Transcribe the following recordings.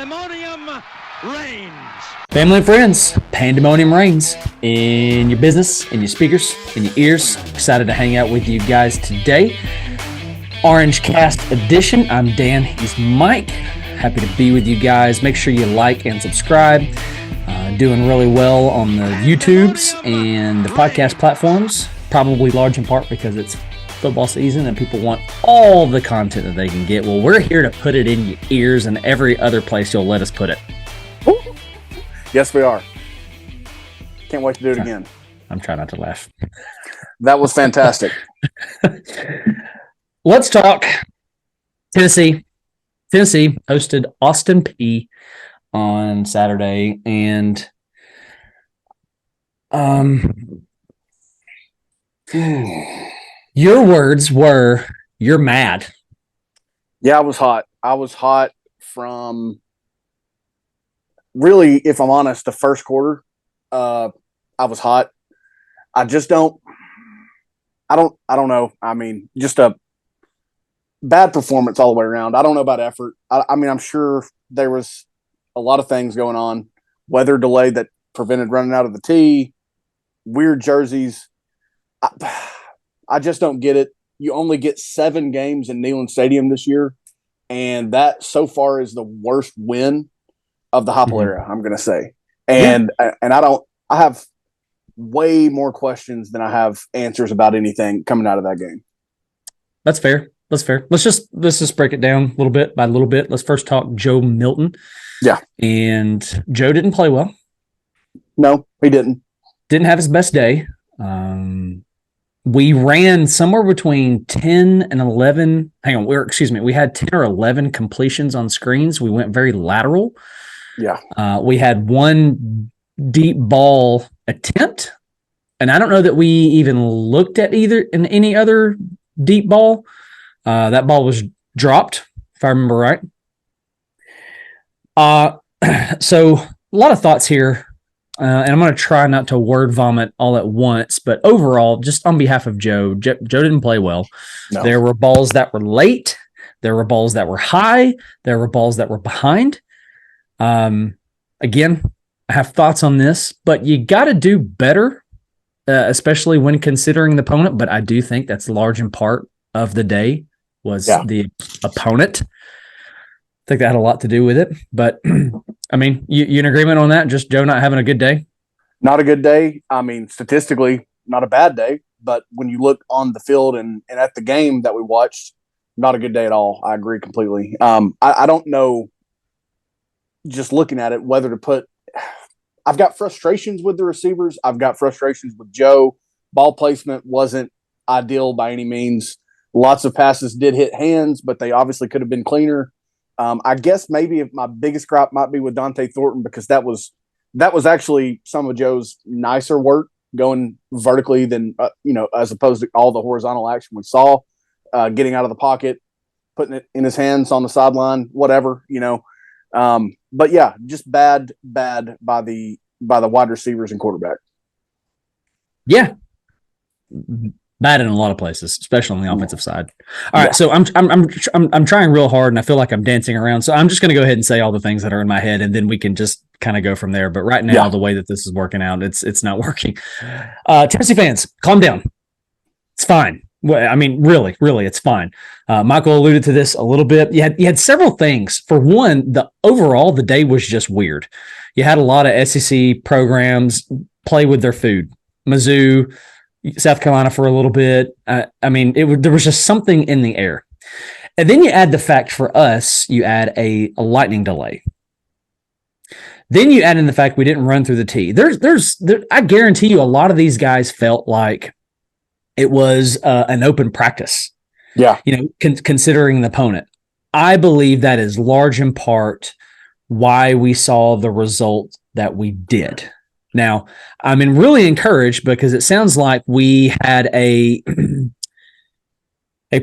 Pandemonium Reigns. Family and friends, Pandemonium Reigns in your business, in your speakers, in your ears. Excited to hang out with you guys today. OrangeCast edition. I'm Dan. He's Mike. Happy to be with you guys. Make sure you like and subscribe. Doing really well on the YouTubes and the podcast platforms. Probably large in part because it's football season and people want all the content that they can get. Well, we're here to put it in your ears and every other place you'll let us put it. Yes, we are. Can't wait to do it again. I'm trying not to laugh. That was fantastic. Let's talk Tennessee. Tennessee hosted Austin Peay on Saturday, and your words were, you're mad. Yeah, I was hot. I was hot from, really, if I'm honest, the first quarter. I was hot. I don't know. I mean, just a bad performance all the way around. I don't know about effort. I mean, I'm sure there was a lot of things going on. Weather delay that prevented running out of the tee, weird jerseys. I just don't get it. You only get 7 games in Neyland Stadium this year, and that so far is the worst win of the Heupel era, I'm going to say. And I have way more questions than I have answers about anything coming out of that game. That's fair. That's fair. Let's just break it down a little bit by little bit. Let's first talk Joe Milton. Yeah. And Joe didn't play well. No, he didn't. Didn't have his best day. We ran somewhere between 10 and 11. We had 10 or 11 completions on screens. We went very lateral. Yeah. We had one deep ball attempt, and I don't know that we even looked at any other deep ball. That ball was dropped, if I remember right. So a lot of thoughts here, and I'm going to try not to word vomit all at once, but overall, just on behalf of Joe didn't play well. No. There were balls that were late. There were balls that were high. There were balls that were behind. Again, I have thoughts on this, but you got to do better, especially when considering the opponent. But I do think that's large in part of the day was the opponent. I think that had a lot to do with it. But, I mean, you in agreement on that? Just Joe not having a good day? Not a good day. I mean, statistically, not a bad day. But when you look on the field and at the game that we watched, not a good day at all. I agree completely. I don't know, just looking at it, whether to put – I've got frustrations with the receivers. I've got frustrations with Joe. Ball placement wasn't ideal by any means. Lots of passes did hit hands, but they obviously could have been cleaner. I guess maybe my biggest gripe might be with Dante Thornton, because that was actually some of Joe's nicer work going vertically than as opposed to all the horizontal action we saw, getting out of the pocket, putting it in his hands on the sideline, whatever, But yeah, just bad by the wide receivers and quarterback. Yeah. Bad in a lot of places, especially on the offensive side. All right, so I'm trying real hard, and I feel like I'm dancing around. So I'm just going to go ahead and say all the things that are in my head, and then we can just kind of go from there. But right now, the way that this is working out, it's not working. Tennessee fans, calm down. It's fine. Well, I mean, really, it's fine. Michael alluded to this a little bit. You had several things. For one, the day was just weird. You had a lot of SEC programs play with their food. Mizzou, South Carolina for a little bit. I mean, there was just something in the air. And then you add the fact for us, you add a lightning delay. Then you add in the fact we didn't run through the tee. I guarantee you a lot of these guys felt like it was an open practice. Yeah. Considering the opponent. I believe that is large in part why we saw the result that we did. Now, I'm really encouraged because it sounds like we had a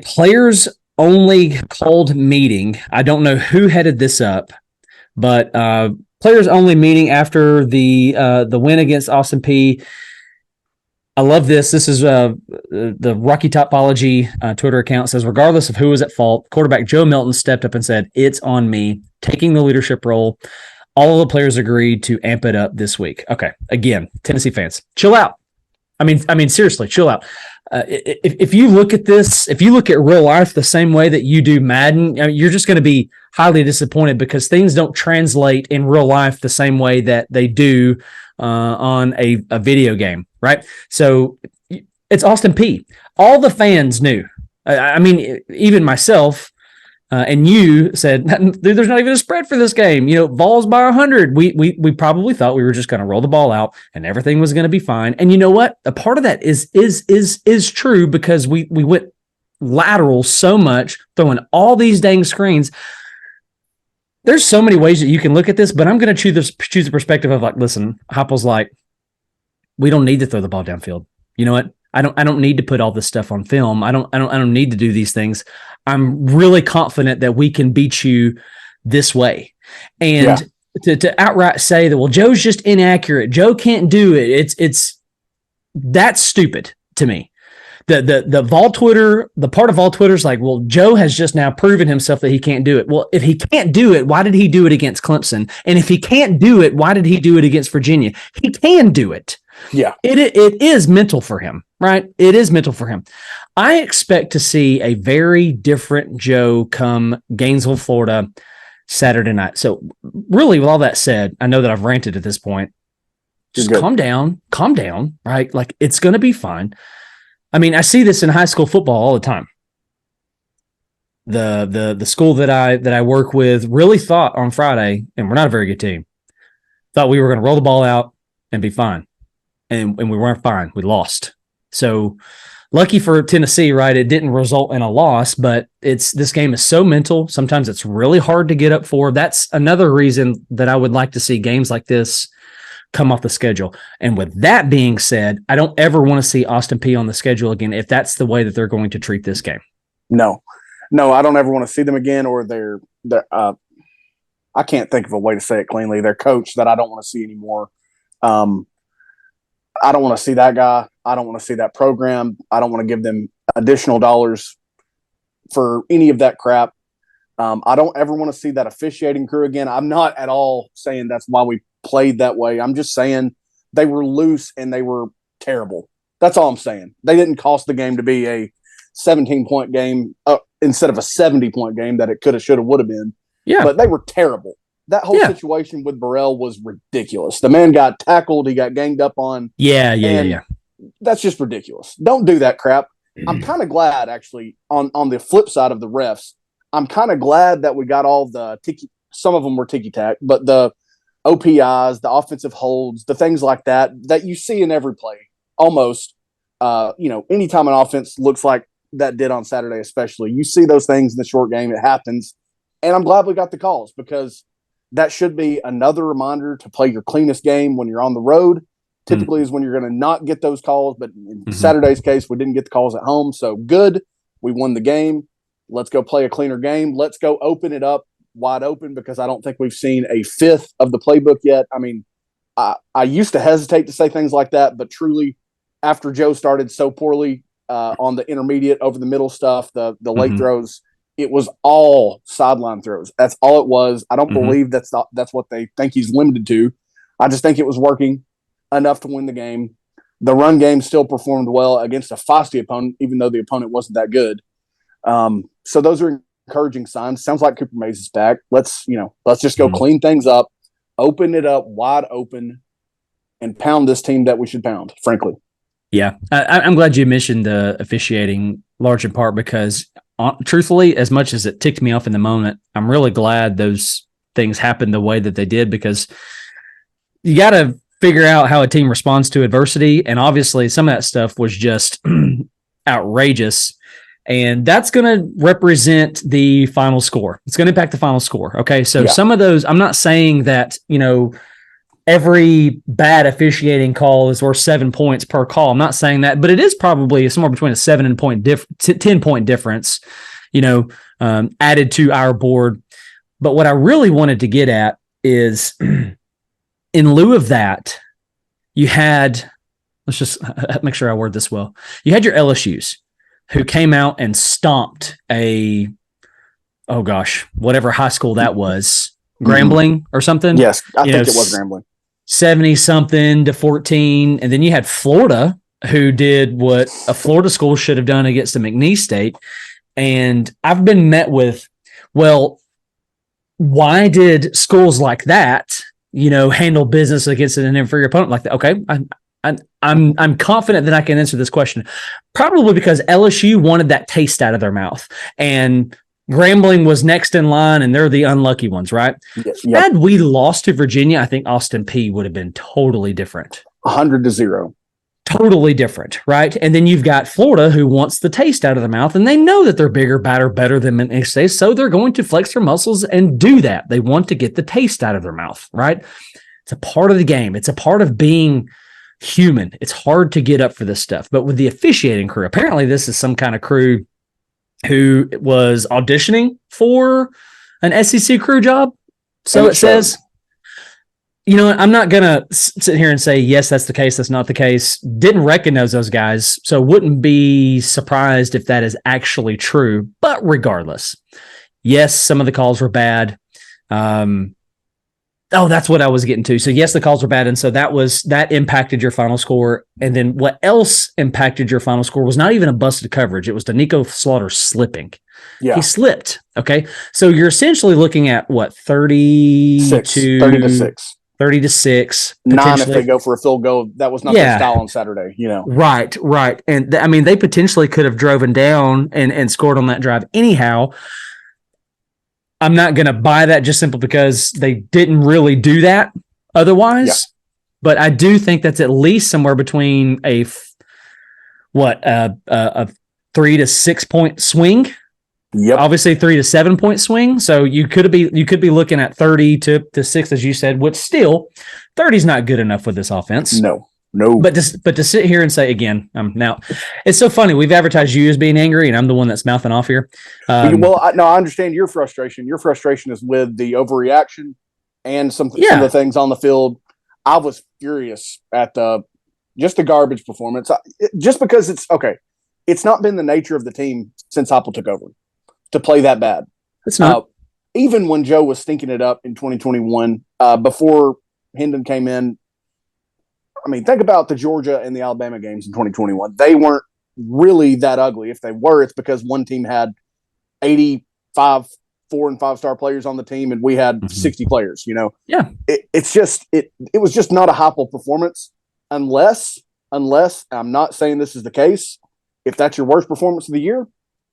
players only called meeting. I don't know who headed this up, but players only meeting after the win against Austin Peay. I love this. This is the Rocky Topology Twitter account says, regardless of who was at fault, quarterback Joe Milton stepped up and said, "It's on me," taking the leadership role. All of the players agreed to amp it up this week. Okay, again, Tennessee fans, chill out. I mean, seriously, chill out. If you look at this, if you look at real life the same way that you do Madden, I mean, you're just going to be highly disappointed because things don't translate in real life the same way that they do on a video game, right? So it's Austin Peay. All the fans knew. I mean, even myself and you said, there's not even a spread for this game. Vols by 100. We probably thought we were just going to roll the ball out and everything was going to be fine. And you know what? A part of that is true because we went lateral so much, throwing all these dang screens. There's so many ways that you can look at this, but I'm going to choose the perspective of like, listen, Heupel's like, we don't need to throw the ball downfield. You know what? I don't need to put all this stuff on film. I don't need to do these things. I'm really confident that we can beat you this way. And to outright say that, well, Joe's just inaccurate. Joe can't do it. That's stupid to me. The Vol Twitter, the part of Vol Twitter is like, well, Joe has just now proven himself that he can't do it. Well, if he can't do it, why did he do it against Clemson? And if he can't do it, why did he do it against Virginia? He can do it. Yeah. It is mental for him, right? It is mental for him. I expect to see a very different Joe come Gainesville, Florida, Saturday night. So really, with all that said, I know that I've ranted at this point. Just calm down, right? Like, it's going to be fine. I mean, I see this in high school football all the time. The school that I work with really thought on Friday, and we're not a very good team, thought we were going to roll the ball out and be fine. And we weren't fine. We lost. So lucky for Tennessee, right? It didn't result in a loss, but this game is so mental. Sometimes it's really hard to get up for. That's another reason that I would like to see games like this come off the schedule. And with that being said, I don't ever want to see Austin Peay on the schedule again if that's the way that they're going to treat this game. No, I don't ever want to see them again, or their I can't think of a way to say it cleanly. Their coach that I don't want to see anymore. I don't want to see that guy. I don't want to see that program. I don't want to give them additional dollars for any of that crap. I don't ever want to see that officiating crew again. I'm not at all saying that's why we played that way. I'm just saying they were loose and they were terrible. That's all I'm saying. They didn't cost the game to be a 17-point game instead of a 70-point game that it could have, should have, would have been. Yeah. But they were terrible. That whole situation with Burrell was ridiculous. The man got tackled. He got ganged up on. Yeah. That's just ridiculous. Don't do that crap. I'm kind of glad, actually, on the flip side of the refs, I'm kind of glad that we got all the some of them were ticky-tack, but the OPIs, the offensive holds, the things like that you see in every play, almost. Anytime an offense looks like that did on Saturday especially, you see those things in the short game. It happens. And I'm glad we got the calls because that should be another reminder to play your cleanest game when you're on the road. Typically is when you're going to not get those calls, but in Saturday's case, we didn't get the calls at home. So good. We won the game. Let's go play a cleaner game. Let's go open it up wide open because I don't think we've seen a fifth of the playbook yet. I mean, I used to hesitate to say things like that, but truly after Joe started so poorly on the intermediate over the middle stuff, the late throws, it was all sideline throws. That's all it was. I don't believe that's what they think he's limited to. I just think it was working enough to win the game. The run game still performed well against a feisty opponent, even though the opponent wasn't that good. So those are encouraging signs. Sounds like Cooper Mays is back. Let's just go clean things up, open it up wide open, and pound this team that we should pound, frankly. Yeah. I'm glad you mentioned the officiating large in part because truthfully, as much as it ticked me off in the moment, I'm really glad those things happened the way that they did because you got to figure out how a team responds to adversity. And obviously some of that stuff was just outrageous. And that's going to represent the final score. It's going to impact the final score. Okay. So some of those, I'm not saying that, every bad officiating call is worth 7 points per call. I'm not saying that, but it is probably somewhere between a 10 point difference, added to our board. But what I really wanted to get at is in lieu of that, you had let's just make sure I word this well. You had your LSUs who came out and stomped whatever high school that was, Grambling or something. Yes, I think it was Grambling. 70-something to 14. And then you had Florida, who did what a Florida school should have done against the McNeese State. And I've been met with, well, why did schools like that, handle business against an inferior opponent like that? Okay, I'm confident that I can answer this question. Probably because LSU wanted that taste out of their mouth, and Grambling was next in line, and they're the unlucky ones, right? Yep. Had we lost to Virginia, I think Austin Peay would have been totally different. 100-0. Totally different, right? And then you've got Florida, who wants the taste out of thetheir mouth, and they know that they're bigger, better than McNeese State, so they're going to flex their muscles and do that. They want to get the taste out of their mouth, right? It's a part of the game. It's a part of being human. It's hard to get up for this stuff. But with the officiating crew, apparently this is some kind of crew who was auditioning for an SEC crew job. So it says, I'm not going to sit here and say, yes, that's the case. That's not the case. Didn't recognize those guys. So wouldn't be surprised if that is actually true. But regardless, yes, some of the calls were bad. That's what I was getting to. So yes, the calls were bad. And so that impacted your final score. And then what else impacted your final score was not even a busted coverage. It was Danico Slaughter slipping. Yeah. He slipped. Okay. So you're essentially looking at what? 30 to 6. 30 to 6. 9 if they go for a field goal. That was not their style on Saturday, Right. And they potentially could have driven down and scored on that drive anyhow. I'm not going to buy that just simply because they didn't really do that otherwise. Yeah. But I do think that's at least somewhere between a 3 to 6 point swing. Yep. Obviously 3 to 7 point swing. So you could be looking at 30 to 6, as you said, which still 30 is not good enough with this offense. No. But to sit here and say again, now it's so funny. We've advertised you as being angry, and I'm the one that's mouthing off here. I understand your frustration. Your frustration is with the overreaction and some of the things on the field. I was furious at just the garbage performance. Just because it's okay. It's not been the nature of the team since Heupel took over to play that bad. It's not. Even when Joe was stinking it up in 2021, before Hendon came in. I mean, think about the Georgia and the Alabama games in 2021. They weren't really that ugly. If they were, it's because one team had 85 4- and 5-star players on the team, and we had 60 players. Yeah. It was just not a Heupel performance, unless I'm not saying this is the case. If that's your worst performance of the year,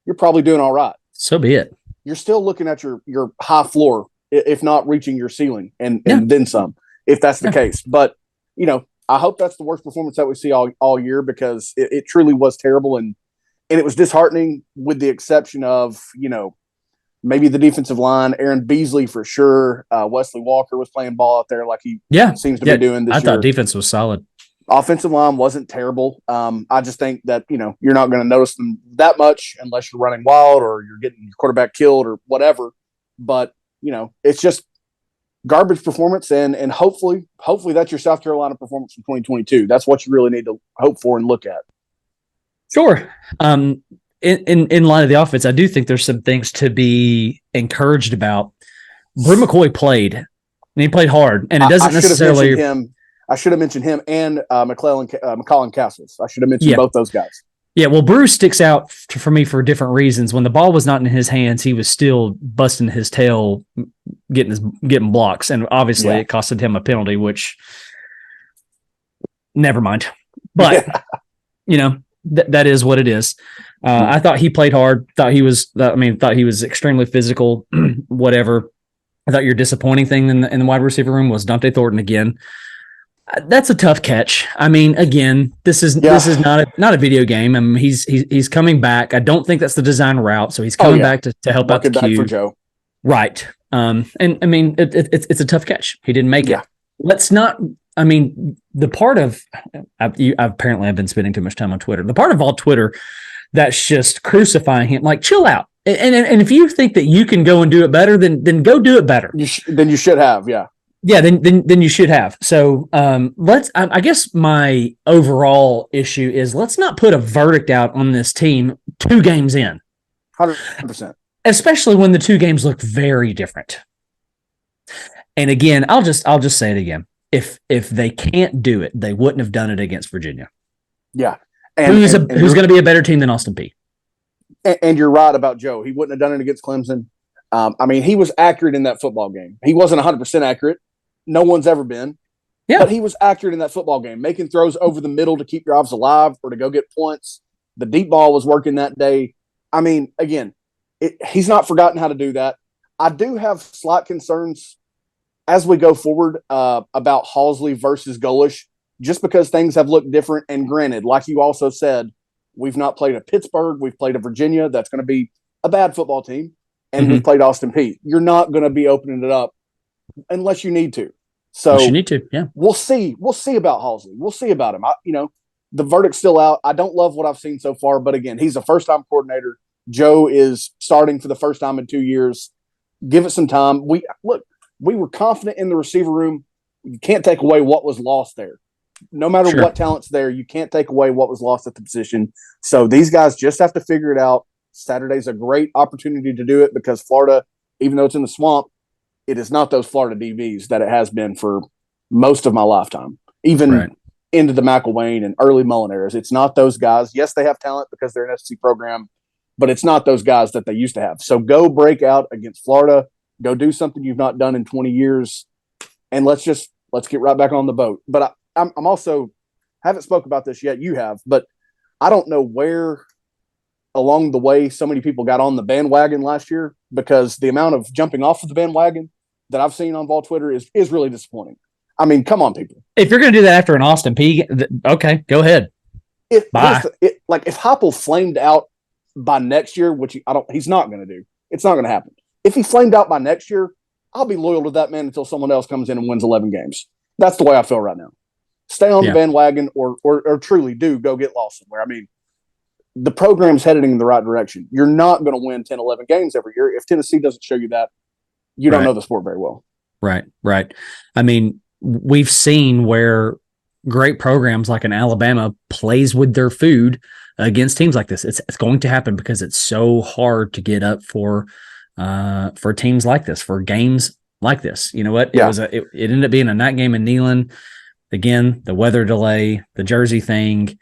you're probably doing all right. So be it. You're still looking at your high floor, if not reaching your ceiling, and then some. If that's the case, but I hope that's the worst performance that we see all year, because it truly was terrible, and it was disheartening, with the exception of, maybe the defensive line. Aaron Beasley for sure. Wesley Walker was playing ball out there like he seems to be doing this year. I thought defense was solid. Offensive line wasn't terrible. I just think that, you're not going to notice them that much unless you're running wild or you're getting your quarterback killed or whatever. But, it's just garbage performance, and hopefully that's your South Carolina performance from 2022. That's what you really need to hope for and look at. Sure. In line of the offense, I do think there's some things to be encouraged about. Brew McCoy played, and he played hard, and it doesn't necessarily. I should have mentioned him and McCollin Castles. I should have mentioned both those guys. Yeah, well, Brew sticks out for me for different reasons. When the ball was not in his hands, he was still busting his tail, getting blocks, and obviously it costed him a penalty. Which, never mind. But that is what it is. I thought he played hard. Thought he was extremely physical. Whatever. I thought your disappointing thing in the wide receiver room was Dante Thornton again. That's a tough catch. I mean, again, this is not a video game. I mean, he's coming back. I don't think that's the design route, so he's coming back to help out the queue. For Joe. Right. And I mean, it's a tough catch. He didn't make it. Let's not. I mean, the part of I've been spending too much time on Twitter. The part of all Twitter that's just crucifying him, like, chill out. And if you think that you can go and do it better, then go do it better. Then you should have, yeah. Yeah, then you should have. So I guess my overall issue is let's not put a verdict out on this team 2 games in. 100%. Especially when the 2 games look very different. And again, I'll just say it again. If they can't do it, they wouldn't have done it against Virginia. Yeah. Who's going to be a better team than Austin Peay? And you're right about Joe. He wouldn't have done it against Clemson. He was accurate in that football game. He wasn't 100% accurate. No one's ever been. Yeah. But he was accurate in that football game, making throws over the middle to keep drives alive or to go get points. The deep ball was working that day. Again, he's not forgotten how to do that. I do have slight concerns as we go forward about Halsley versus Golish, just because things have looked different. And granted, like you also said, we've not played a Pittsburgh. We've played a Virginia. That's going to be a bad football team. And we've played Austin Peay. You're not going to be opening it up unless you need to. So you need to, yeah. We'll see. We'll see about Halsley. We'll see about him. The verdict's still out. I don't love what I've seen so far, but again, he's a first-time coordinator. Joe is starting for the first time in 2 years. Give it some time. We were confident in the receiver room. You can't take away what was lost there. No matter what talent's there, you can't take away what was lost at the position. So these guys just have to figure it out. Saturday's a great opportunity to do it because Florida, even though it's in the swamp, it is not those Florida DBs that it has been for most of my lifetime, even into the McElwain and early Mullen eras. It's not those guys. Yes, they have talent because they're an SEC program, but it's not those guys that they used to have. So go break out against Florida. Go do something you've not done in 20 years, and let's get right back on the boat. But I'm also haven't spoke about this yet. You have, but I don't know where along the way so many people got on the bandwagon last year, because the amount of jumping off of the bandwagon that I've seen on Vol Twitter is really disappointing. Come on, people. If you're going to do that after an Austin Peay, okay, go ahead. If Heupel flamed out by next year, which he's not going to do, it's not going to happen. If he flamed out by next year, I'll be loyal to that man until someone else comes in and wins 11 games. That's the way I feel right now. Stay on the bandwagon or truly do go get Lawson, where, the program's headed in the right direction. You're not going to win 10, 11 games every year. If Tennessee doesn't show you that, you don't know the sport very well. Right. We've seen where great programs like an Alabama plays with their food against teams like this. It's going to happen because it's so hard to get up for teams like this, for games like this. You know what? Yeah. It ended up being a night game in Neyland. Again, the weather delay, the jersey thing,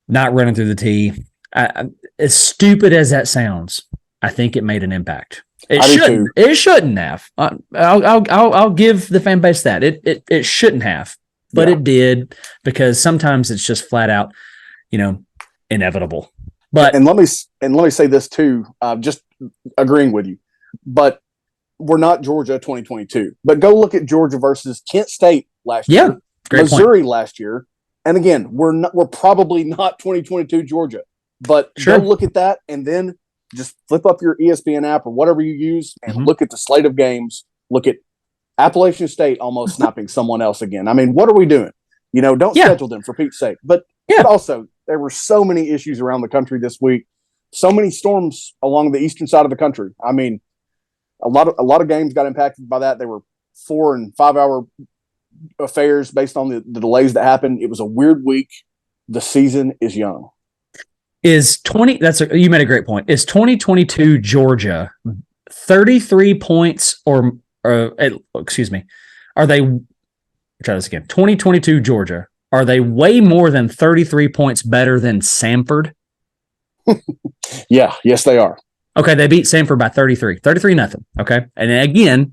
not running through the tee. As stupid as that sounds, I think it made an impact. It shouldn't have. I'll give the fan base that it shouldn't have, but it did, because sometimes it's just flat out, inevitable. But let me say this too, just agreeing with you, but we're not Georgia 2022. But go look at Georgia versus Kent State last year, Missouri last year, and again, we're probably not 2022 Georgia. But go look at that, and then just flip up your ESPN app or whatever you use and look at the slate of games. Look at Appalachian State almost snapping someone else again. What are we doing? Don't schedule them, for Pete's sake. But also, there were so many issues around the country this week. So many storms along the eastern side of the country. A lot of games got impacted by that. They were 4 and 5 hour affairs based on the delays that happened. It was a weird week. The season is young. You made a great point. Is 2022 Georgia 33 points excuse me, are they, try this again, 2022 Georgia, are they way more than 33 points better than Samford? Yes, they are. Okay, they beat Samford by 33-0. Okay, and again,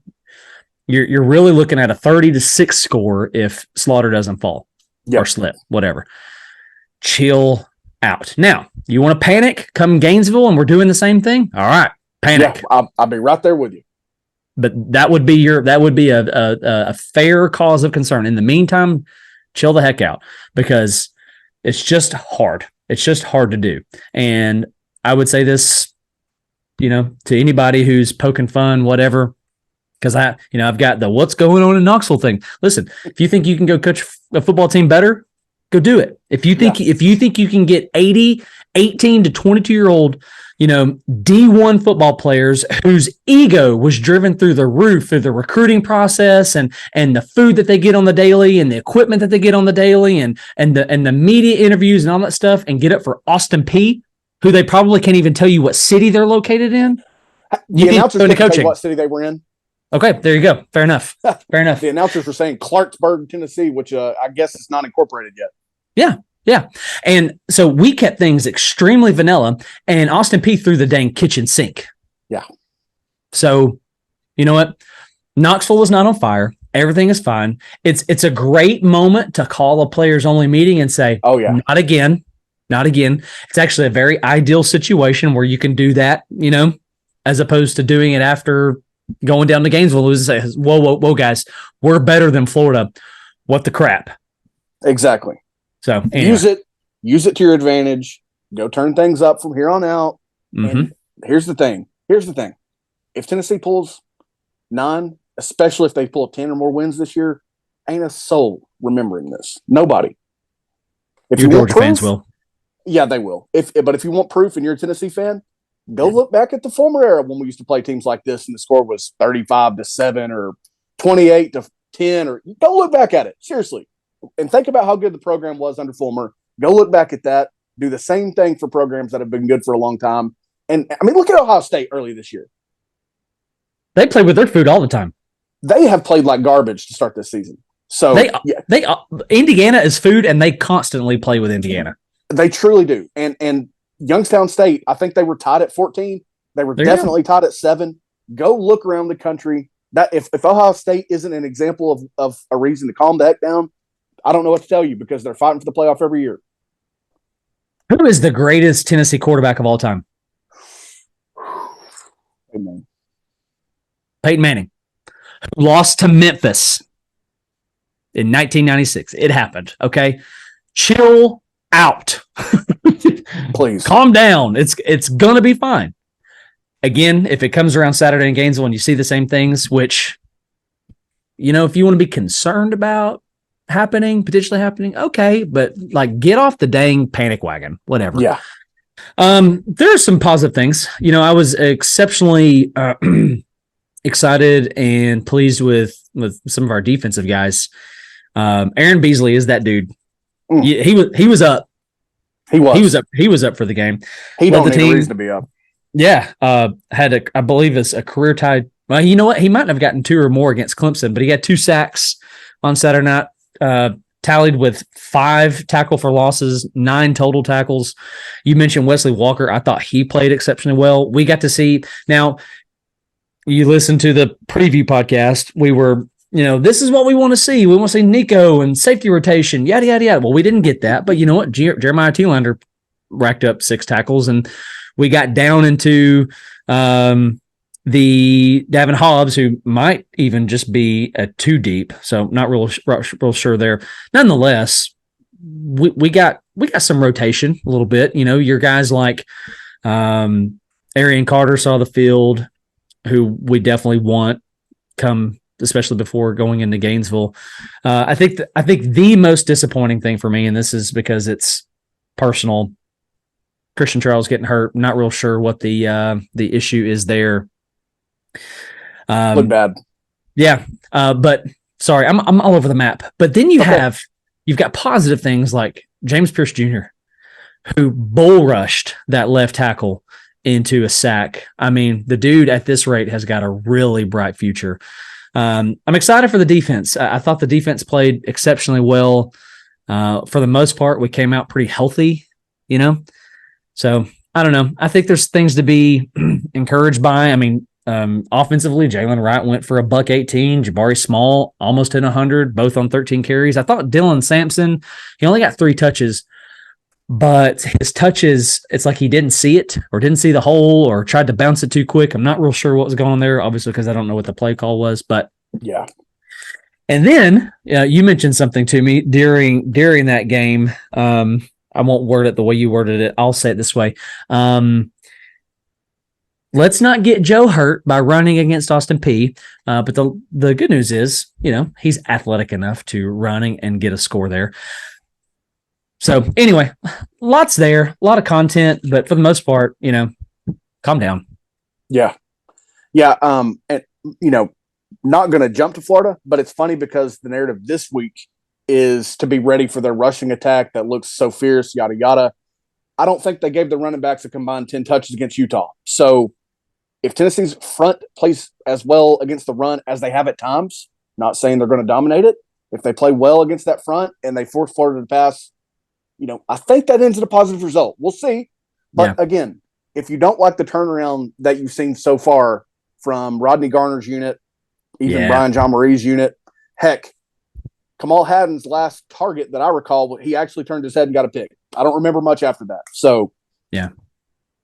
you're really looking at a 30-6 score if Slaughter doesn't fall or slip, whatever. Chill out. Now, you want to panic come Gainesville and we're doing the same thing? All right, panic. Yeah, I'll be right there with you. But that would be a fair cause of concern. In the meantime, chill the heck out, because it's just hard. It's just hard to do. And I would say this, to anybody who's poking fun, whatever, because I've got the what's going on in Knoxville thing. Listen, if you think you can go coach a football team better, Go do it. If you think you can get 18 to 22-year-old, D1 football players whose ego was driven through the roof through the recruiting process and the food that they get on the daily and the equipment that they get on the daily and the media interviews and all that stuff, and get up for Austin Peay, who they probably can't even tell you what city they're located in. The announcers couldn't tell you what city they were in. Okay, there you go. Fair enough. The announcers were saying Clarksburg, Tennessee, which I guess is not incorporated yet. Yeah. And so we kept things extremely vanilla, and Austin Peay threw the dang kitchen sink. Yeah. So, you know what? Knoxville is not on fire. Everything is fine. It's a great moment to call a players only meeting and say, "Oh yeah, not again." It's actually a very ideal situation where you can do that, as opposed to doing it after going down to Gainesville and say, whoa, guys, we're better than Florida. What the crap? Exactly. So anyway. Use it to your advantage. Go turn things up from here on out. Mm-hmm. And here's the thing. If Tennessee pulls 9, especially if they pull 10 or more wins this year, ain't a soul remembering this. Nobody. If your Georgia fans will. Yeah, they will. But if you want proof and you're a Tennessee fan, go look back at the former era when we used to play teams like this and the score was 35-7 or 28-10, or go look back at it. Seriously. And think about how good the program was under Fulmer. Go look back at that. Do the same thing for programs that have been good for a long time. And I mean, look at Ohio State early this year. They play with their food all the time. They have played like garbage to start this season. So Indiana is food, and they constantly play with Indiana. They truly do. And Youngstown State, I think they were tied at 14. They were definitely tied at 7. Go look around the country. That if Ohio State isn't an example of a reason to calm the heck down, I don't know what to tell you, because they're fighting for the playoff every year. Who is the greatest Tennessee quarterback of all time? Amen. Peyton Manning, who lost to Memphis in 1996. It happened. Okay. Chill out. Please. Calm down. It's going to be fine. Again, if it comes around Saturday in Gainesville and you see the same things, which, if you want to be concerned about potentially happening, okay, but get off the dang panic wagon, whatever. Yeah. There are some positive things. I was exceptionally excited and pleased with some of our defensive guys. Aaron Beasley is that dude. He was up. He was up for the game. He don't need a reason to be up. Yeah. Had I believe it's a career tie. Well, you know what? He might have gotten 2 or more against Clemson, but he had 2 sacks on Saturday night. Tallied with 5 tackle for losses, 9 total tackles. You mentioned Wesley Walker. I thought he played exceptionally well. We got to see, now you listen to the preview podcast. We were, this is what we want to see. We want to see Nico and safety rotation, yada, yada, yada. Well, we didn't get that, but you know what? Jeremiah Thielander racked up 6 tackles, and we got down into, the Davin Hobbs, who might even just be a 2 deep, so not real sure there. Nonetheless, we got some rotation a little bit. Your guys like Arian Carter saw the field, who we definitely want come, especially before going into Gainesville. I think the most disappointing thing for me, and this is because it's personal, Christian Charles getting hurt. Not real sure what the issue is there. Look bad. Yeah. But sorry, I'm all over the map. But then you've got positive things like James Pierce Jr., who bull rushed that left tackle into a sack. I mean, the dude at this rate has got a really bright future. I'm excited for the defense. I thought the defense played exceptionally well. For the most part, we came out pretty healthy, So I don't know. I think there's things to be encouraged by. I mean, offensively, Jalen Wright went for $118. Jabari Small almost hit 100, both on 13 carries. I thought Dylan Sampson, he only got 3 touches, but his touches, it's like he didn't see it or didn't see the hole or tried to bounce it too quick. I'm not real sure what was going on there, obviously, because I don't know what the play call was, but yeah. And then you mentioned something to me during that game. I won't word it the way you worded it. I'll say it this way. Let's not get Joe hurt by running against Austin Peay. But the good news is, he's athletic enough to running and get a score there. So anyway, lots there, a lot of content, but for the most part, calm down. Yeah. Yeah. And, not going to jump to Florida, but it's funny because the narrative this week is to be ready for their rushing attack that looks so fierce, yada, yada. I don't think they gave the running backs a combined 10 touches against Utah. So if Tennessee's front plays as well against the run as they have at times, not saying they're going to dominate it, if they play well against that front and they force Florida to pass, I think that ends in a positive result. We'll see. But again, if you don't like the turnaround that you've seen so far from Rodney Garner's unit, even Brian John Marie's unit, heck, Kamal Haddon's last target that I recall, he actually turned his head and got a pick. I don't remember much after that. So,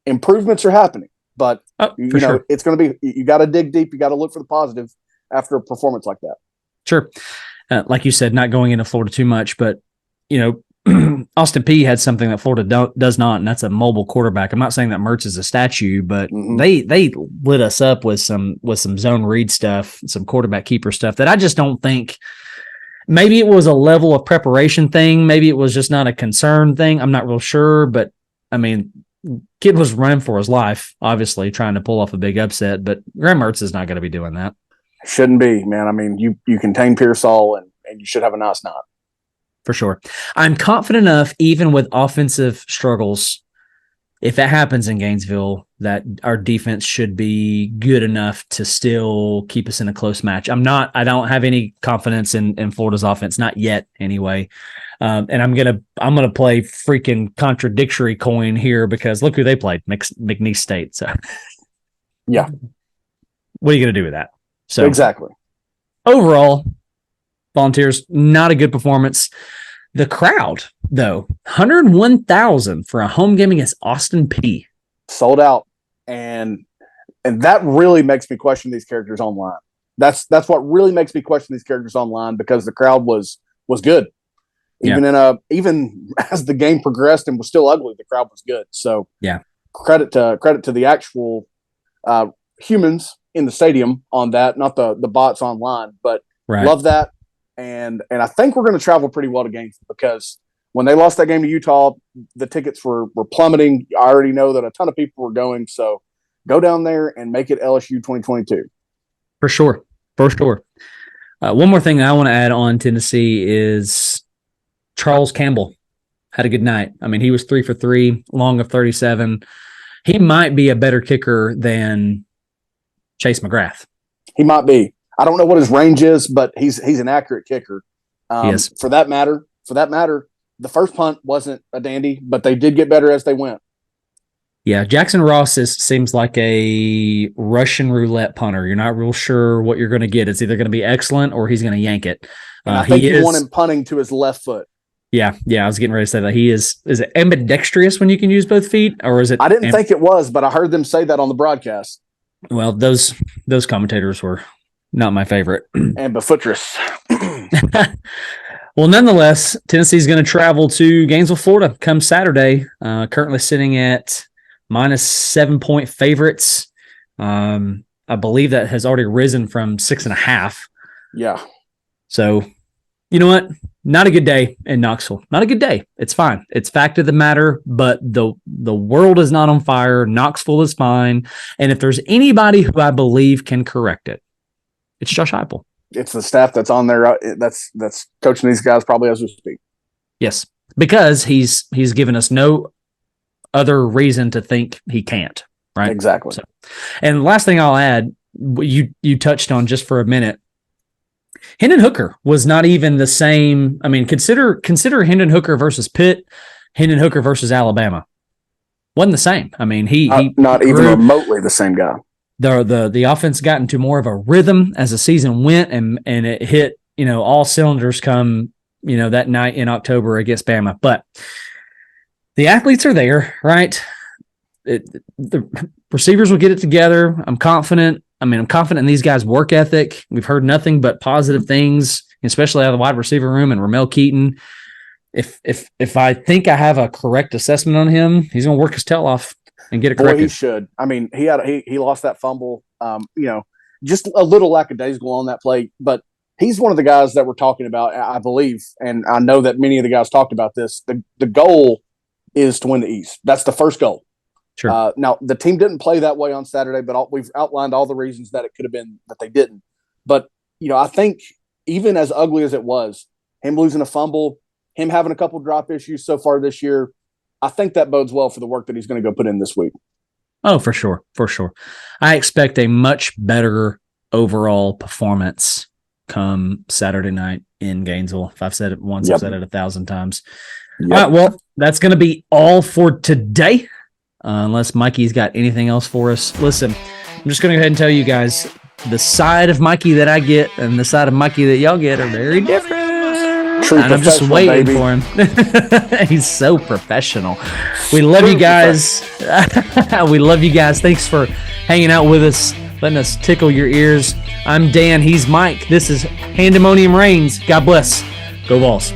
improvements are happening. But, sure. It's going to be – you got to dig deep. You got to look for the positive after a performance like that. Sure. Like you said, not going into Florida too much, but, Austin Peay had something that Florida does not, and that's a mobile quarterback. I'm not saying that Mertz is a statue, but they lit us up with some zone read stuff, some quarterback keeper stuff that I just don't think. Maybe it was a level of preparation thing. Maybe it was just not a concern thing. I'm not real sure, but I mean, kid was running for his life, obviously trying to pull off a big upset. But Graham Mertz is not going to be doing that. Shouldn't be, man. I mean, you contain Pearsall, and you should have a nice night. For sure. I'm confident enough, even with offensive struggles, if that happens in Gainesville, that our defense should be good enough to still keep us in a close match. I don't have any confidence in Florida's offense, not yet anyway. And I'm gonna play freaking contradictory coin here because look who they played, McNeese State. So yeah. What are you gonna do with that? So exactly. Overall, Volunteers, not a good performance. The crowd, though, 101,000 for a home game against Austin Peay. Sold out. And that really makes me question these characters online. That's what really makes me question these characters online because the crowd was good. Even even as the game progressed and was still ugly, the crowd was good. So credit to the actual humans in the stadium on that, not the bots online. But love that. And I think we're going to travel pretty well to Gainesville because when they lost that game to Utah, the tickets were plummeting. I already know that a ton of people were going. So go down there and make it LSU 2022. For sure. One more thing I want to add on Tennessee is Charles Campbell had a good night. I mean, he was 3 for 3, long of 37. He might be a better kicker than Chase McGrath. He might be. I don't know what his range is, but he's an accurate kicker. Yes. For that matter, the first punt wasn't a dandy, but they did get better as they went. Yeah, Jackson Ross seems like a Russian roulette punter. You're not real sure what you're going to get. It's either going to be excellent or he's going to yank it. And I think you want him punting to his left foot. Yeah, I was getting ready to say that. He is it ambidextrous when you can use both feet, or is it? I didn't think it was, but I heard them say that on the broadcast. Well, those commentators were not my favorite. Ambidextrous. Well, nonetheless, Tennessee's going to travel to Gainesville, Florida come Saturday, currently sitting at -7-point favorites. I believe that has already risen from 6.5. Yeah. So, you know what? Not a good day in Knoxville. Not a good day. It's fine. It's fact of the matter, but the world is not on fire. Knoxville is fine. And if there's anybody who I believe can correct it, it's Josh Heupel. It's the staff that's on there. That's coaching these guys probably as we speak. Yes, because he's given us no other reason to think he can't. Right. Exactly. So, and last thing I'll add, you touched on just for a minute. Hendon Hooker was not even the same. I mean, consider Hendon Hooker versus Pitt, Hendon Hooker versus Alabama. Wasn't the same. I mean, he not even remotely the same guy. The offense got into more of a rhythm as the season went, and it hit, all cylinders come, that night in October against Bama. But the athletes are there, right? The receivers will get it together. I'm confident. I'm confident in these guys' work ethic. We've heard nothing but positive things, especially out of the wide receiver room and Ramel Keaton. If I think I have a correct assessment on him, he's going to work his tail off and get it corrected. Boy, he should. I mean, he lost that fumble. Just a little lackadaisical on that play, but he's one of the guys that we're talking about, I believe, and I know that many of the guys talked about this. The goal is to win the East. That's the first goal. Sure. Now, the team didn't play that way on Saturday, but we've outlined all the reasons that it could have been that they didn't. But, I think even as ugly as it was, him losing a fumble, him having a couple drop issues so far this year, I think that bodes well for the work that he's going to go put in this week. Oh, for sure. For sure. I expect a much better overall performance come Saturday night in Gainesville. If I've said it once, I've said it 1,000 times. All right. Well, that's going to be all for today. Unless Mikey's got anything else for us. Listen, I'm just going to go ahead and tell you guys, the side of Mikey that I get and the side of Mikey that y'all get are very different. And I'm just waiting for him. He's so professional. We love you guys. We love you guys. Thanks for hanging out with us, letting us tickle your ears. I'm Dan. He's Mike. This is Pandemonium Reigns. God bless. Go Vols.